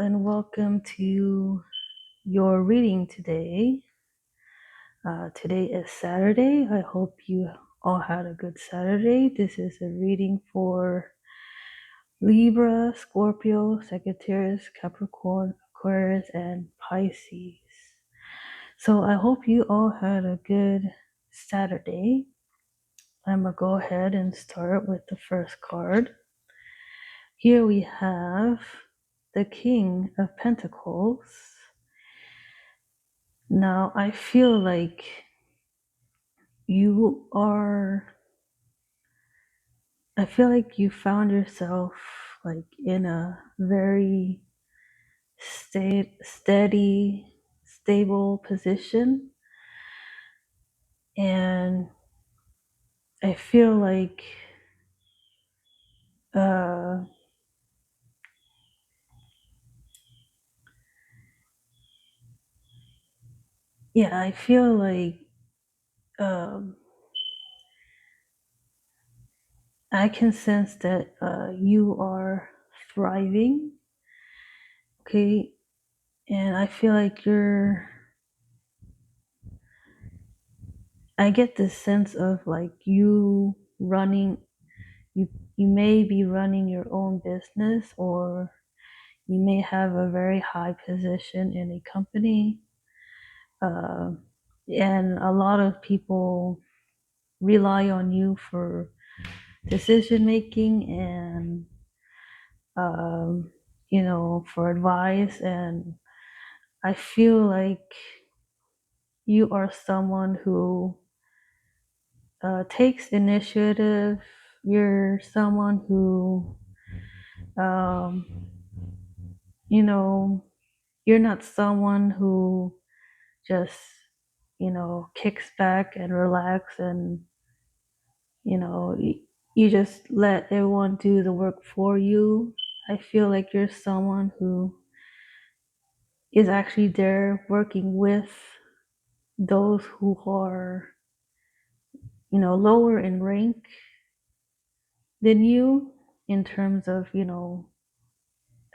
and welcome to your reading today. Today is Saturday. I hope you all had a good Saturday. This is a reading for Libra, Scorpio, Sagittarius, Capricorn, Aquarius, and Pisces. So I hope you all had a good Saturday. I'm going to go ahead and start with the first card. Here we have the King of Pentacles. Now, I feel like you found yourself like in a very steady, stable position. And I feel like, I feel like I can sense that you are thriving. Okay. And I feel like I get this sense of like you may be running your own business, or you may have a very high position in a company. And a lot of people rely on you for decision making and, for advice. And I feel like you are someone who takes initiative. You're someone who, you're not someone who just, kicks back and relax and, you just let everyone do the work for you. I feel like you're someone who is actually there working with those who are, lower in rank than you in terms of,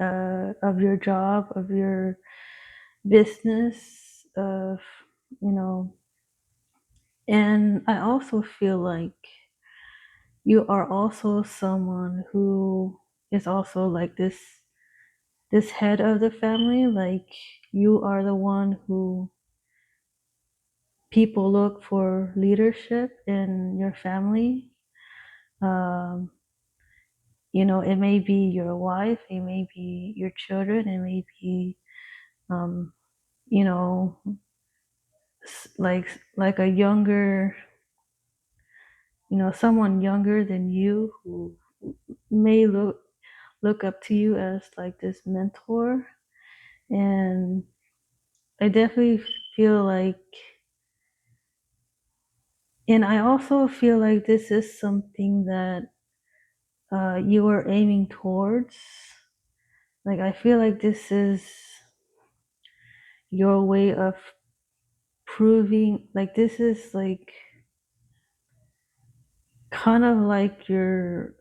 of your job, of your business, of, and I also feel like you are also someone who is also like this head of the family. Like, you are the one who people look for leadership in your family. It may be your wife, it may be your children, it may be, you know, like a younger, someone younger than you who may look up to you as like this mentor. And I definitely feel like, and I also feel like this is something that you are aiming towards. Like, I feel like this is your way of proving, like, this is like kind of like your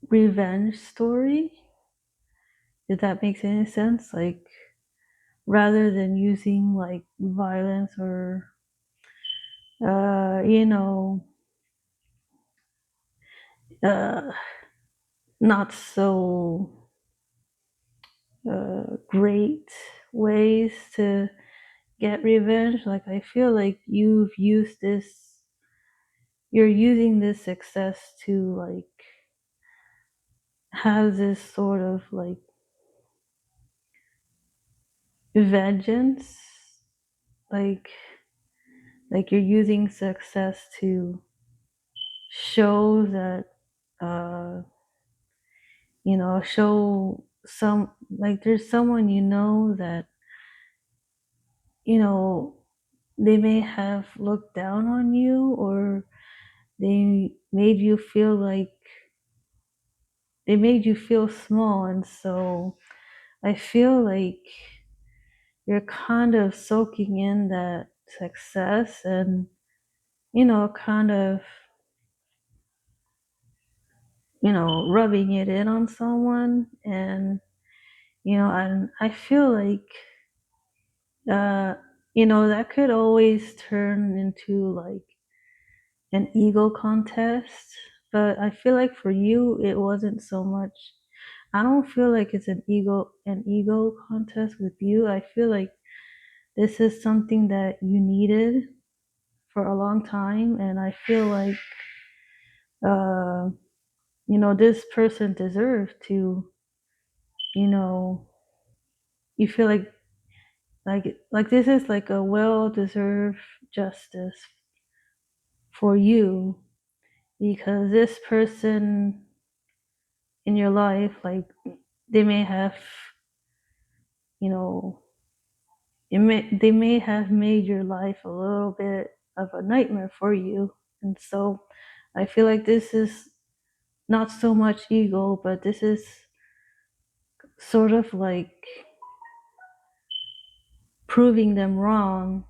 revenge story, if that makes any sense. Like, rather than using like violence or, you know, not so great ways to get revenge. Like, I feel like you're using this success to like have this sort of like vengeance. Like you're using success to show that, show some, like, there's someone that, they may have looked down on you, or they made you feel like they made you feel small. And so I feel like you're kind of soaking in that success and, kind of, rubbing it in on someone. And And I feel like that could always turn into like an ego contest, but I feel like for you it wasn't so much. I don't feel like it's an ego contest with you. I feel like this is something that you needed for a long time, and I feel like uh this person deserves to, you know you feel like this is like a well deserved justice for you, because this person in your life, like, they may have, you know they may have made your life a little bit of a nightmare for you. And so I feel like this is not so much ego, but this is sort of like proving them wrong.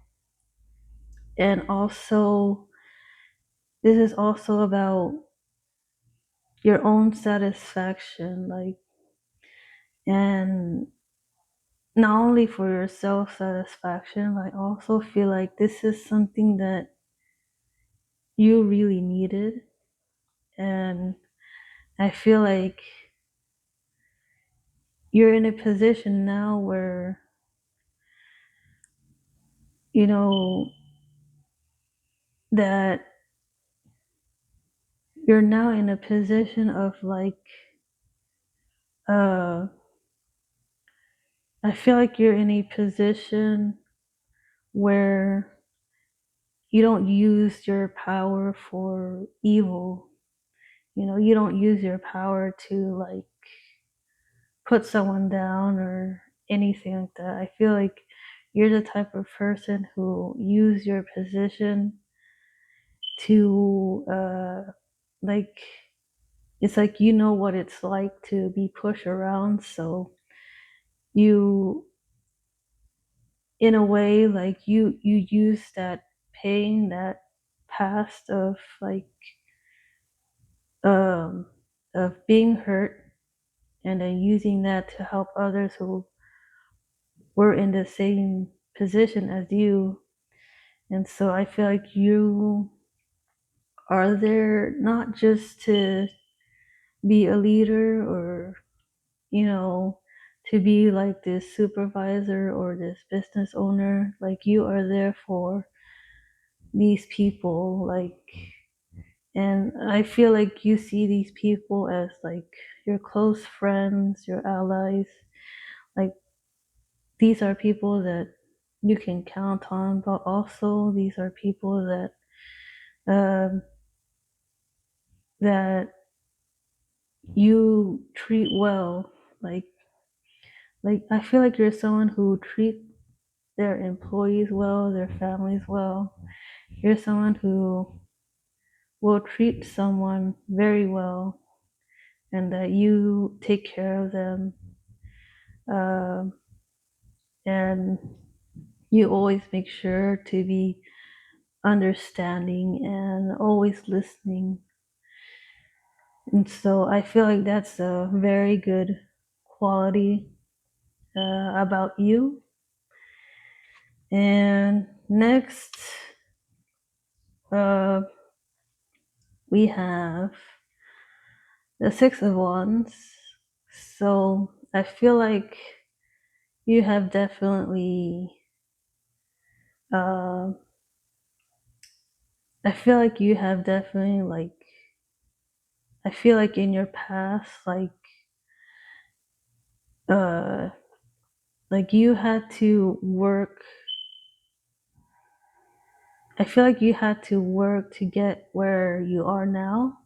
And also, this is also about your own satisfaction, like, and not only for your self satisfaction, I also feel like this is something that you really needed. And I feel like you're in a position now where, you know, that you're now in a position of like, uh, I feel like you're in a position where you don't use your power for evil. You don't use your power to like put someone down or anything like that. I feel like you're the type of person who use your position to like, it's like, what it's like to be pushed around. So you, in a way, like, you use that pain, that past of like, um of being hurt, and then using that to help others who were in the same position as you. And so I feel like you are there not just to be a leader, or, to be like this supervisor or this business owner. Like, you are there for these people, like, and I feel like you see these people as like your close friends, your allies. Like, these are people that you can count on, but also these are people um, that you treat well. Like, I feel like you're someone who treat their employees well, their families well. You're someone who will treat someone very well, and that you take care of them. Um, and you always make sure to be understanding and always listening. And so I feel like that's a very good quality about you. And next, uh, we have the Six of Wands. So I feel like you have definitely, uh, I feel like you have definitely, like, I feel like in your past, uh, like you had to work. I feel like you had to work to get where you are now.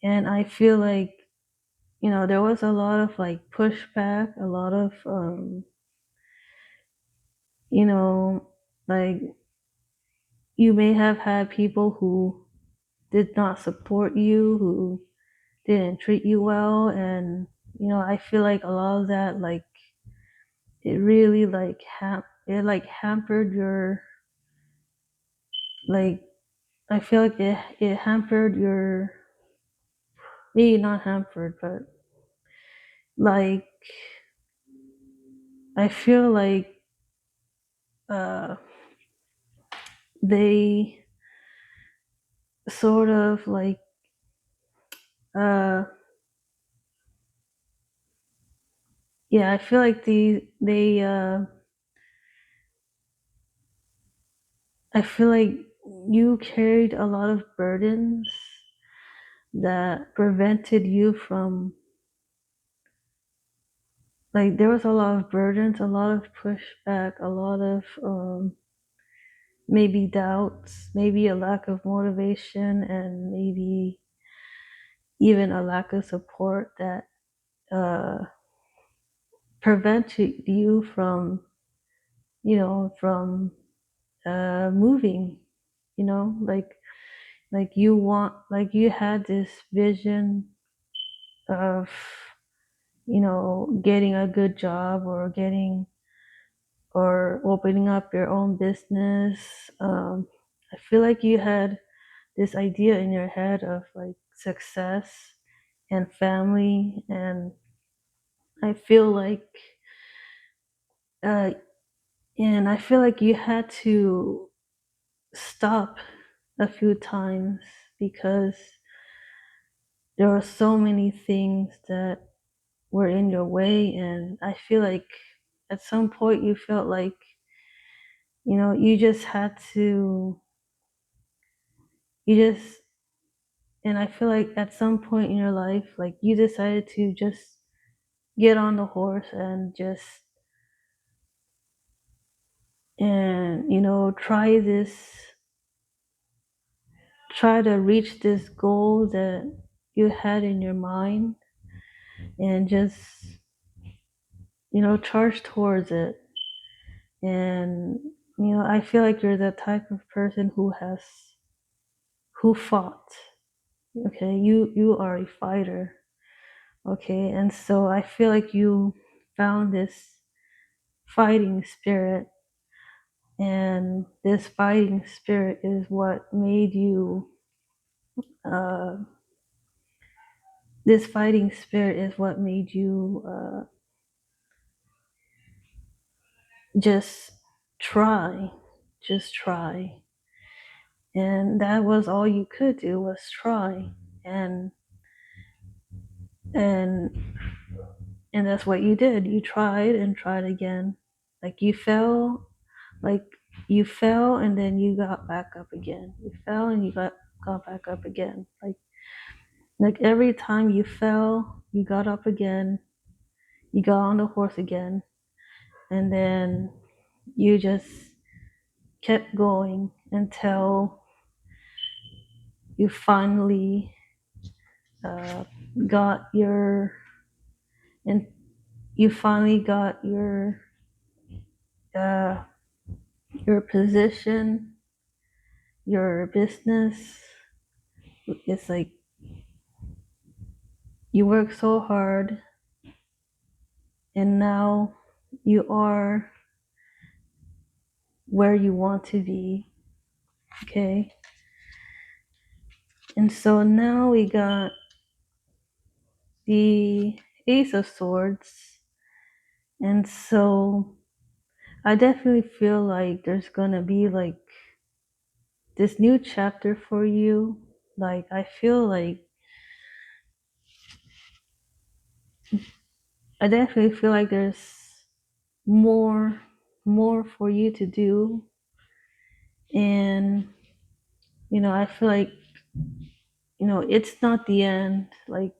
And I feel like, there was a lot of like pushback, a lot of, you know, like, you may have had people who did not support you, who didn't treat you well. And, I feel like a lot of that, like, it really like, it like hampered your, like, I feel like it hampered your, maybe not hampered, but like, I feel like uh, they sort of like uh, yeah, I feel like I feel like you carried a lot of burdens that prevented you from, like, there was a lot of burdens, a lot of pushback, a lot of maybe doubts, maybe a lack of motivation, and maybe even a lack of support that uh, prevented you from, from moving, like like you had this vision of, getting a good job, or opening up your own business. I feel like you had this idea in your head of like success and family, and I feel like, uh, and I feel like you had to stop a few times because there were so many things that were in your way, and I feel like at some point you felt like, you just had to, you just, and I feel like at some point in your life, like you decided to just get on the horse and just, and try to reach this goal that you had in your mind, and just, charge towards it. And I feel like you're the type of person who fought. Okay, you are a fighter. Okay, and so I feel like you found this fighting spirit, and this fighting spirit is what made you uh, this fighting spirit is what made you just try, just try. And that was all you could do, was try. And and and that's what you did. You tried and tried again. Like like you fell and then you got back up again. You fell and you got back up again. Like every time you fell, you got up again, you got on the horse again, and then you just kept going until you finally uh, got your and you finally got uh, your position, your business. It's like you work so hard, and now you are where you want to be. Okay, and so now we got the Ace of Swords, and so I definitely feel like there's gonna be like this new chapter for you. Like I feel like I definitely feel like there's more more for you to do, and I feel like it's not the end. Like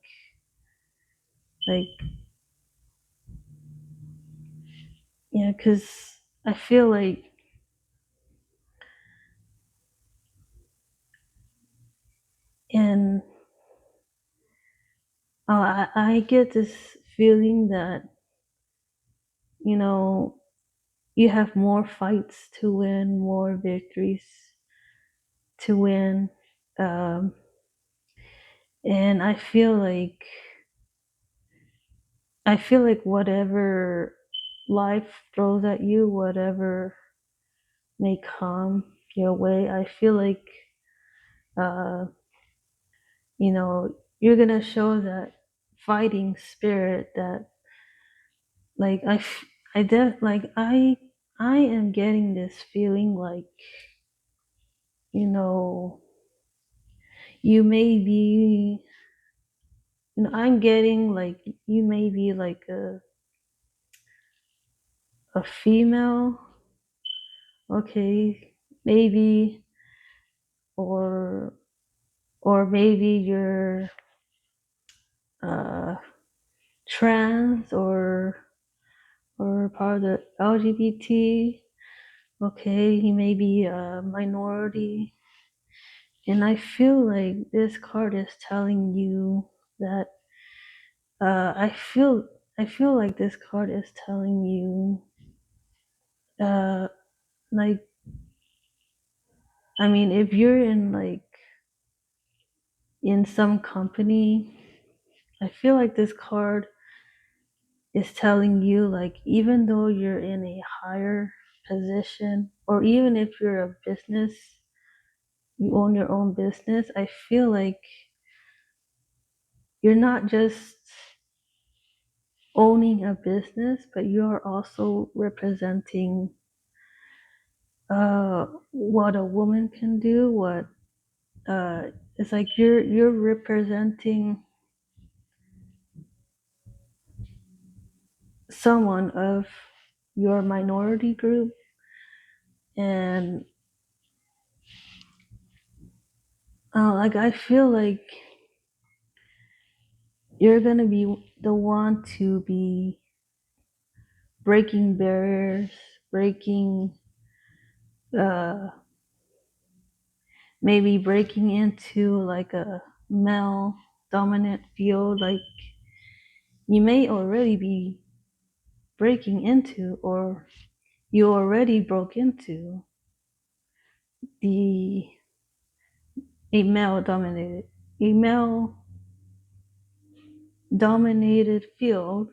yeah, because I feel like, and I get this feeling that you know you have more fights to win, more victories to win. um, and I feel like whatever life throws at you, whatever may come your way, I feel like uh, you're gonna show that fighting spirit, that like I am getting this feeling like, you know, you may be, I'm getting like you may be like a female, okay, maybe, or maybe you're uh trans, or part of the LGBT. Okay, he may be a minority, and I feel like this card is telling you that I feel like this card is telling you uh like, I mean, if you're in like in some company, I feel like this card is telling you like, even though you're in a higher position, or even if you're a business, you own your own business, I feel like you're not just owning a business, but you're also representing what a woman can do, what it's like you're representing someone of your minority group, and like I feel like you're gonna be the one to be breaking barriers, breaking uh maybe breaking into like a male dominant field, like you may already be breaking into, or you already broke into the a male dominated a male dominated field,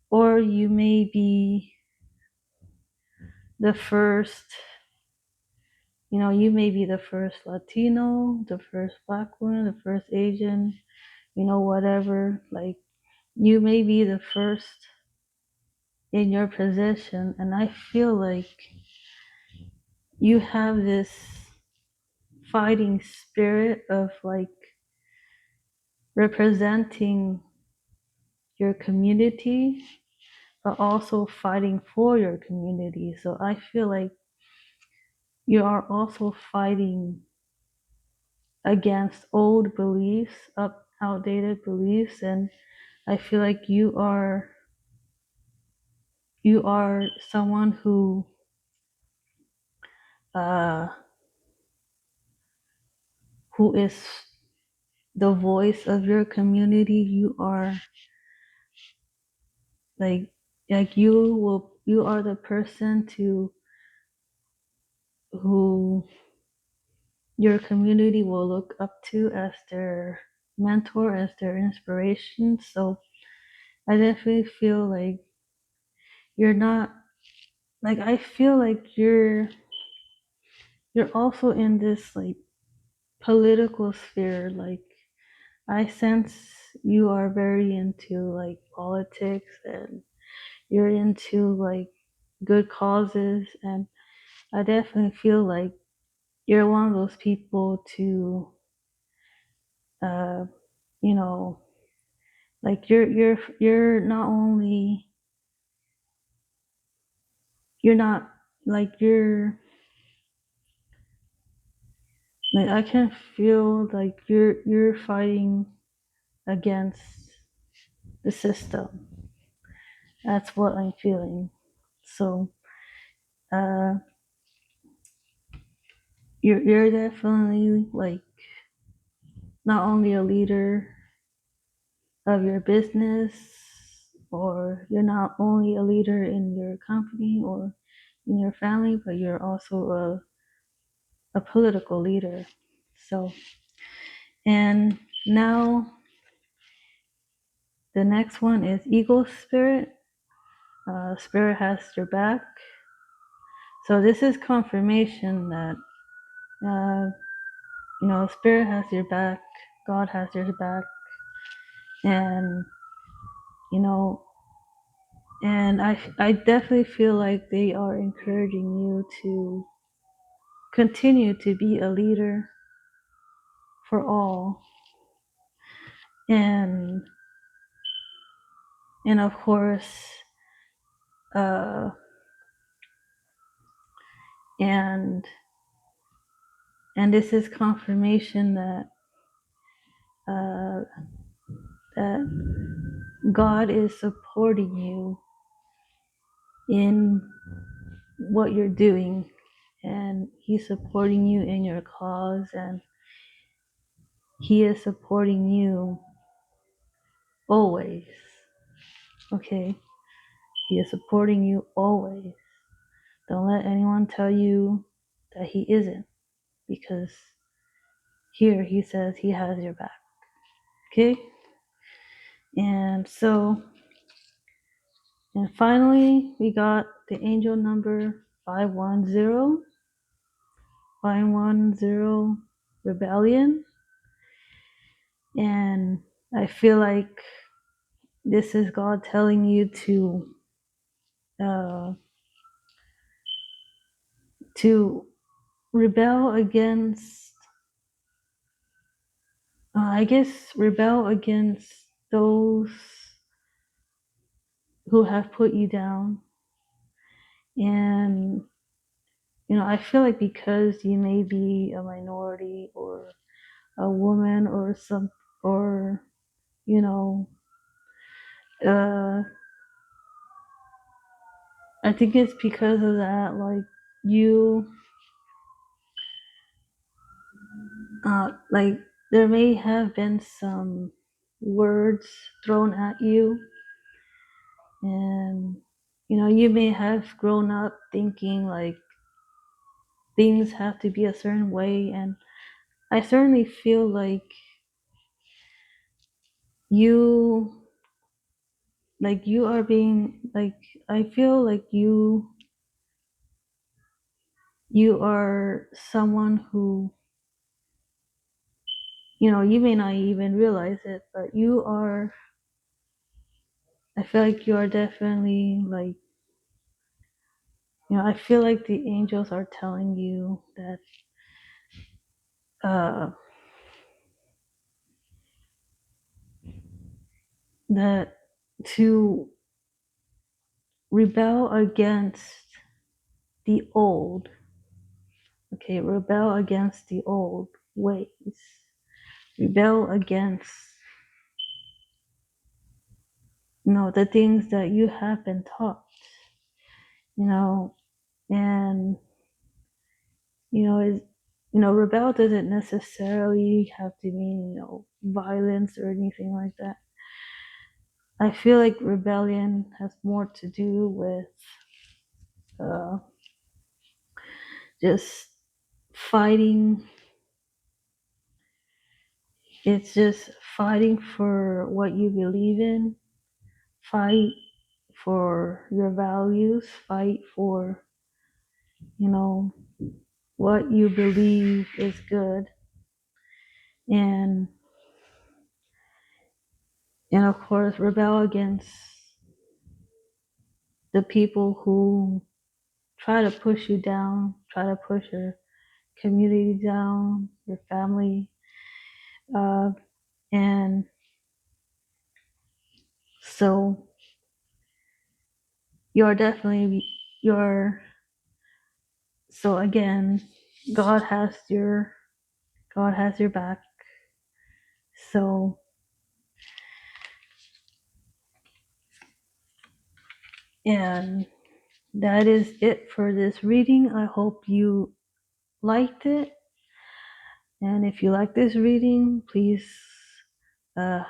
or you may be the first, you may be the first Latino, the first Black woman, the first Asian, whatever. Like, you may be the first in your position, and I feel like you have this fighting spirit of like representing your community, but also fighting for your community. So I feel like you are also fighting against old beliefs, outdated beliefs, and I feel like you are someone uh, who is the voice of your community. You are like you are the person who your community will look up to as their mentor, as their inspiration. So I definitely feel like you're not, like, I feel like you're also in this like political sphere. Like, I sense you are very into like politics, and you're into like good causes, and I definitely feel like you're one of those people to uh you know like you're not only, you're not like like, I can feel like you're fighting against the system. That's what I'm feeling. So uh you're definitely like not only a leader of your business, or you're not only a leader in your company or in your family, but you're also a political leader. So, and now the next one is Eagle Spirit. Spirit has your back. So this is confirmation that uh, Spirit has your back, God has your back, and you know And I definitely feel like they are encouraging you to continue to be a leader for all. And of course, uh, and this is confirmation that uh, that God is supporting you in what you're doing, and He's supporting you in your cause, and He is supporting you always. Okay, He is supporting you always. Don't let anyone tell you that He isn't, because here He says He has your back. Okay, and finally we got the angel number 510, 510, rebellion. And I feel like this is God telling you uh, to rebel against, rebel against those who have put you down. And I feel like because you may be a minority or a woman or some, or uh, I think it's because of that, like you, like there may have been some words thrown at you, and you may have grown up thinking like things have to be a certain way, and I certainly feel like you you are being like, I feel like you are someone who, you may not even realize it, but I feel like you are definitely like, I feel like the angels are telling you that uh, that to rebel against the old, okay, rebel against the old ways, rebel against, the things that you have been taught, and is, rebel doesn't necessarily have to mean, violence or anything like that. I feel like rebellion has more to do with uh, just fighting. It's just fighting for what you believe in, fight for your values, fight for, what you believe is good. And of course, rebel against the people who try to push you down, try to push your community down, your family, uh, and so you're definitely you're so again, God has your back. So and that is it for this reading. I hope you liked it, and if you like this reading, please uh,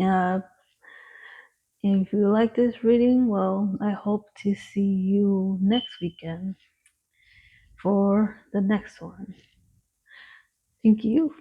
uh if you like this reading, well, I hope to see you next weekend for the next one. Thank you.